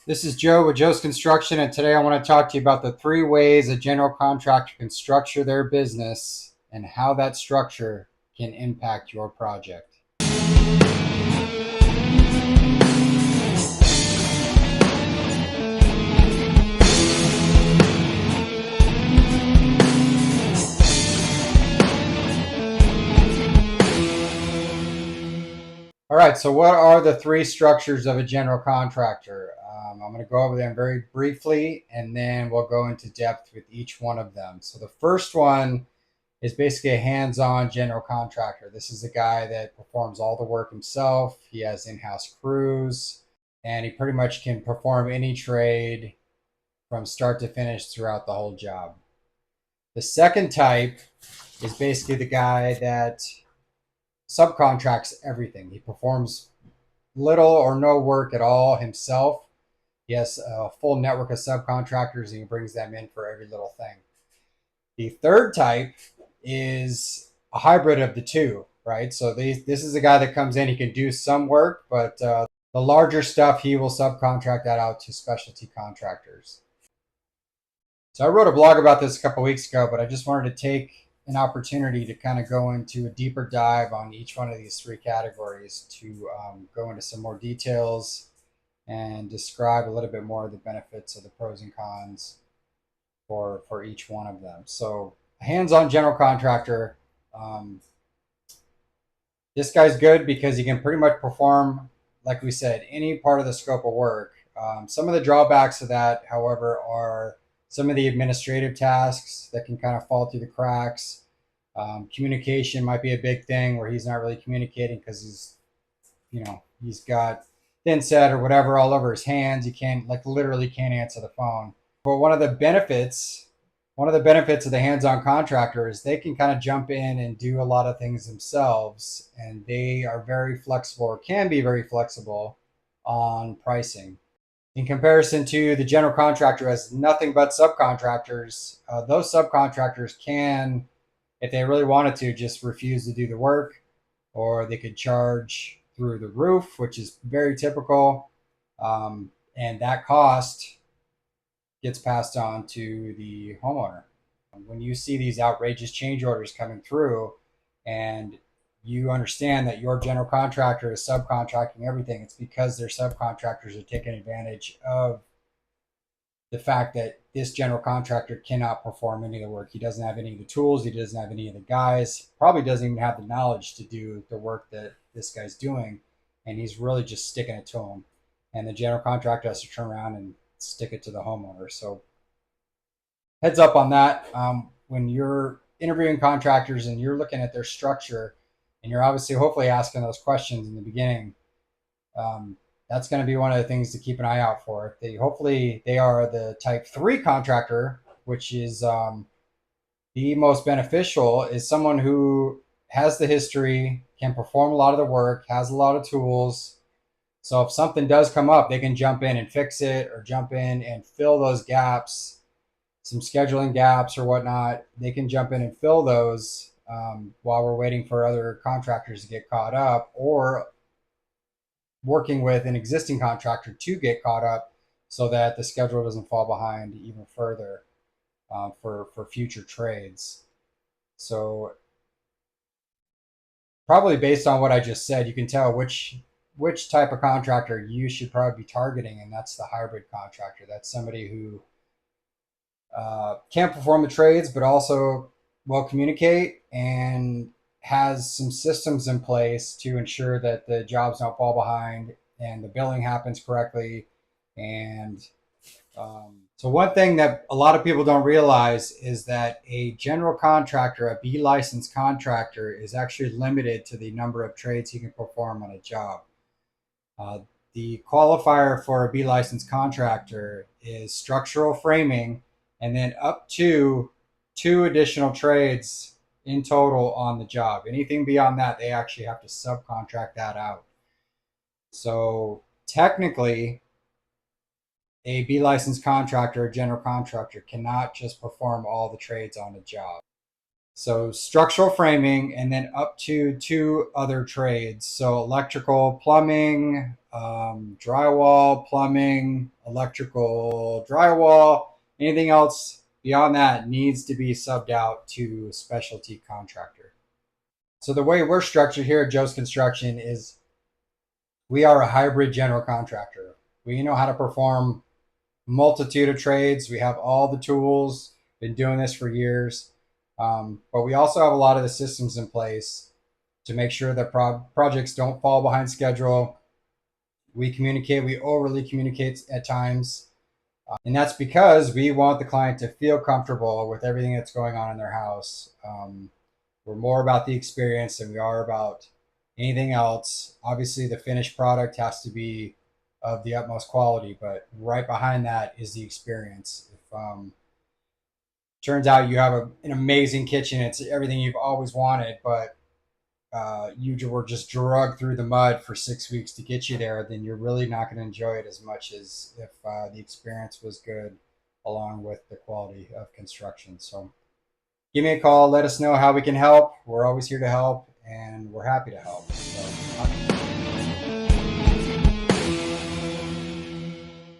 This is Joe with Joe's Construction, and today I want to talk to you about the three ways a general contractor can structure their business and how that structure can impact your project. All right, so what are the three structures of a general contractor? I'm going to go over them very briefly, and then we'll go into depth with each one of them. So the first one is basically a hands-on general contractor. This is a guy that performs all the work himself. He has in-house crews, and he pretty much can perform any trade from start to finish throughout the whole job. The second type is basically the guy that subcontracts everything. He performs little or no work at all himself. He has a full network of subcontractors and he brings them in for every little thing. The third type is a hybrid of the two, right? So this is a guy that comes in, he can do some work, but the larger stuff, he will subcontract that out to specialty contractors. So I wrote a blog about this a couple weeks ago, but I just wanted to take an opportunity to kind of go into a deeper dive on each one of these three categories to go into some more details and describe a little bit more of the benefits of the pros and cons for each one of them. So, a hands-on general contractor. Um, this guy's good because he can pretty much perform, like we said, any part of the scope of work. Some of the drawbacks of that, however, are some of the administrative tasks that can kind of fall through the cracks. Communication might be a big thing where he's not really communicating because he's got thin set or whatever all over his hands. He can't, like, literally can't answer the phone. But one of the benefits of the hands-on contractor is they can kind of jump in and do a lot of things themselves, and they are very flexible or can be very flexible on pricing. In comparison to the general contractor who has nothing but subcontractors, those subcontractors can, if they really wanted to, just refuse to do the work, or they could charge through the roof, which is very typical. And that cost gets passed on to the homeowner. When you see these outrageous change orders coming through and you understand that your general contractor is subcontracting everything, it's because their subcontractors are taking advantage of the fact that this general contractor cannot perform any of the work. He doesn't have any of the tools, he doesn't have any of the guys, probably doesn't even have the knowledge to do the work that this guy's doing, and he's really just sticking it to him. And the general contractor has to turn around and stick it to the homeowner. So heads up on that. When you're interviewing contractors and you're looking at their structure, and you're obviously hopefully asking those questions in the beginning, um, that's going to be one of the things to keep an eye out for. Hopefully they are the type 3 contractor, which is the most beneficial, is someone who has the history, can perform a lot of the work, has a lot of tools. So if something does come up, they can jump in and fix it, or jump in and fill those gaps, some scheduling gaps or whatnot. They can jump in and fill those while we're waiting for other contractors to get caught up, or working with an existing contractor to get caught up so that the schedule doesn't fall behind even further for future trades. So probably based on what I just said, you can tell which type of contractor you should probably be targeting, and that's the hybrid contractor. That's somebody who can perform the trades, but also will communicate and has some systems in place to ensure that the jobs don't fall behind and the billing happens correctly. And so, one thing that a lot of people don't realize is that a general contractor, a B licensed contractor, is actually limited to the number of trades he can perform on a job. Uh, the qualifier for a B licensed contractor is structural framing, and then up to two additional trades in total on the job. Anything beyond that, they actually have to subcontract that out. So technically, a B licensed contractor, a general contractor, cannot just perform all the trades on a job. So structural framing, and then up to two other trades. So electrical, plumbing, drywall, plumbing, electrical, drywall. Anything else beyond that needs to be subbed out to a specialty contractor. So the way we're structured here at Joe's Construction is we are a hybrid general contractor. We know how to perform multitude of trades. We have all the tools, been doing this for years. But we also have a lot of the systems in place to make sure that projects don't fall behind schedule. We overly communicate at times. And that's because we want the client to feel comfortable with everything that's going on in their house. We're more about the experience than we are about anything else. Obviously, the finished product has to be of the utmost quality, but right behind that is the experience. If turns out you have an amazing kitchen, it's everything you've always wanted, but you were just drugged through the mud for 6 weeks to get you there, then you're really not going to enjoy it as much as if the experience was good along with the quality of construction. So give me a call. Let us know how we can help. We're always here to help, and we're happy to help. So